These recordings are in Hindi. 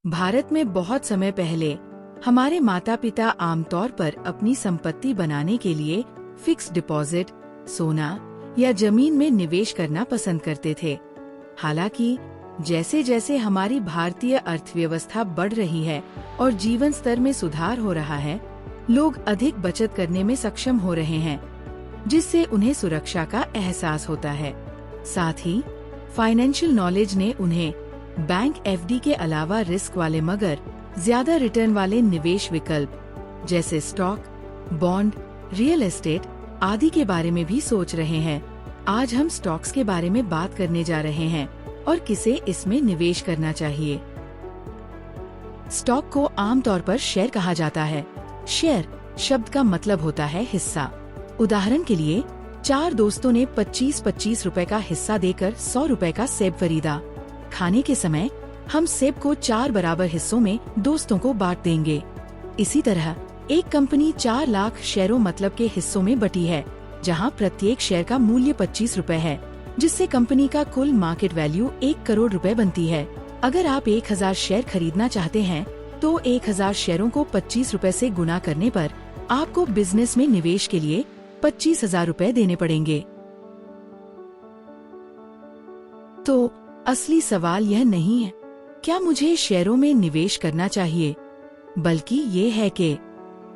भारत में बहुत समय पहले हमारे माता पिता आमतौर पर अपनी संपत्ति बनाने के लिए फिक्स डिपॉजिट, सोना या जमीन में निवेश करना पसंद करते थे। हालांकि जैसे जैसे हमारी भारतीय अर्थव्यवस्था बढ़ रही है और जीवन स्तर में सुधार हो रहा है, लोग अधिक बचत करने में सक्षम हो रहे हैं, जिससे उन्हें सुरक्षा का एहसास होता है। साथ ही फाइनेंशियल नॉलेज ने उन्हें बैंक एफडी के अलावा रिस्क वाले मगर ज्यादा रिटर्न वाले निवेश विकल्प जैसे स्टॉक, बॉन्ड, रियल एस्टेट आदि के बारे में भी सोच रहे हैं। आज हम स्टॉक्स के बारे में बात करने जा रहे हैं और किसे इसमें निवेश करना चाहिए। स्टॉक को आमतौर पर शेयर कहा जाता है। शेयर शब्द का मतलब होता है हिस्सा। उदाहरण के लिए 4 दोस्तों ने 25-25 रुपए का हिस्सा देकर 100 रुपए का सेब खरीदा। खाने के समय हम सेब को 4 बराबर हिस्सों में दोस्तों को बांट देंगे। इसी तरह एक कंपनी 4 लाख शेयरों मतलब के हिस्सों में बटी है, जहां प्रत्येक शेयर का मूल्य 25 रुपए है, जिससे कंपनी का कुल मार्केट वैल्यू 1 करोड़ रुपए बनती है। अगर आप 1000 शेयर खरीदना चाहते हैं तो 1000 शेयरों को 25 रुपए से गुणा करने पर आपको बिजनेस में निवेश के लिए 25,000 रुपए देने पड़ेंगे। तो असली सवाल यह नहीं है क्या मुझे शेयरों में निवेश करना चाहिए, बल्कि ये है कि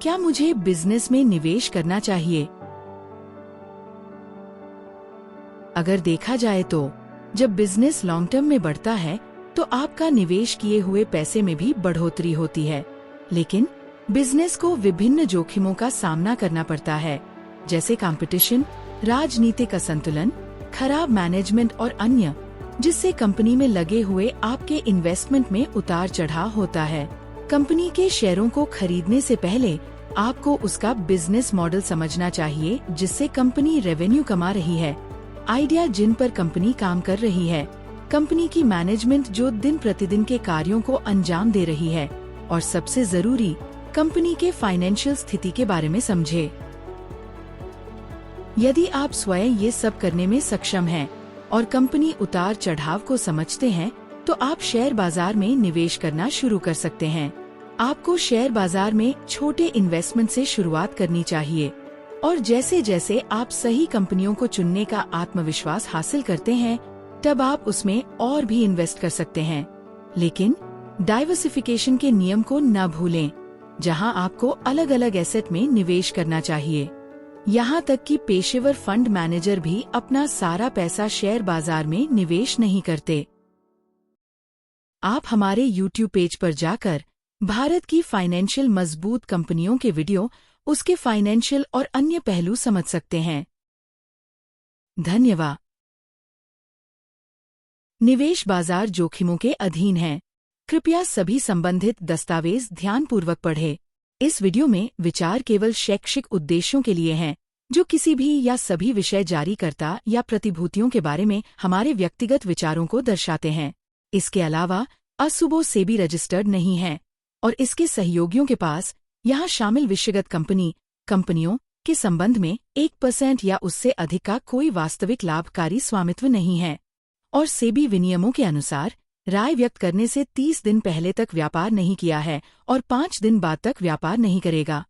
क्या मुझे बिजनेस में निवेश करना चाहिए। अगर देखा जाए तो जब बिजनेस लॉन्ग टर्म में बढ़ता है तो आपका निवेश किए हुए पैसे में भी बढ़ोतरी होती है, लेकिन बिजनेस को विभिन्न जोखिमों का सामना करना पड़ता है, जैसे कंपटीशन, राजनीतिक असंतुलन, खराब मैनेजमेंट और अन्य, जिससे कंपनी में लगे हुए आपके इन्वेस्टमेंट में उतार चढ़ाव होता है। कंपनी के शेयरों को खरीदने से पहले आपको उसका बिजनेस मॉडल समझना चाहिए, जिससे कंपनी रेवेन्यू कमा रही है, आइडिया जिन पर कंपनी काम कर रही है, कंपनी की मैनेजमेंट जो दिन प्रतिदिन के कार्यों को अंजाम दे रही है, और सबसे जरूरी कंपनी के फाइनेंशियल स्थिति के बारे में समझे। यदि आप स्वयं ये सब करने में सक्षम हैं और कंपनी उतार चढ़ाव को समझते हैं, तो आप शेयर बाजार में निवेश करना शुरू कर सकते हैं। आपको शेयर बाजार में छोटे इन्वेस्टमेंट से शुरुआत करनी चाहिए और जैसे जैसे आप सही कंपनियों को चुनने का आत्मविश्वास हासिल करते हैं, तब आप उसमें और भी इन्वेस्ट कर सकते हैं। लेकिन डाइवर्सिफिकेशन के नियम को न भूलें, जहां आपको अलग अलग एसेट में निवेश करना चाहिए। यहाँ तक कि पेशेवर फंड मैनेजर भी अपना सारा पैसा शेयर बाजार में निवेश नहीं करते। आप हमारे YouTube पेज पर जाकर भारत की फाइनेंशियल मजबूत कंपनियों के वीडियो, उसके फाइनेंशियल और अन्य पहलू समझ सकते हैं। धन्यवाद। निवेश बाजार जोखिमों के अधीन है। कृपया सभी संबंधित दस्तावेज ध्यानपूर्वक पढ़ें। इस वीडियो में विचार केवल शैक्षिक उद्देश्यों के लिए हैं, जो किसी भी या सभी विषय जारीकर्ता या प्रतिभूतियों के बारे में हमारे व्यक्तिगत विचारों को दर्शाते हैं। इसके अलावा असुबो सेबी रजिस्टर्ड नहीं है और इसके सहयोगियों के पास यहाँ शामिल विषयगत कंपनियों के संबंध में 1% या उससे अधिक का कोई वास्तविक लाभकारी स्वामित्व नहीं है और सेबी विनियमों के अनुसार राय व्यक्त करने से 30 दिन पहले तक व्यापार नहीं किया है और 5 दिन बाद तक व्यापार नहीं करेगा।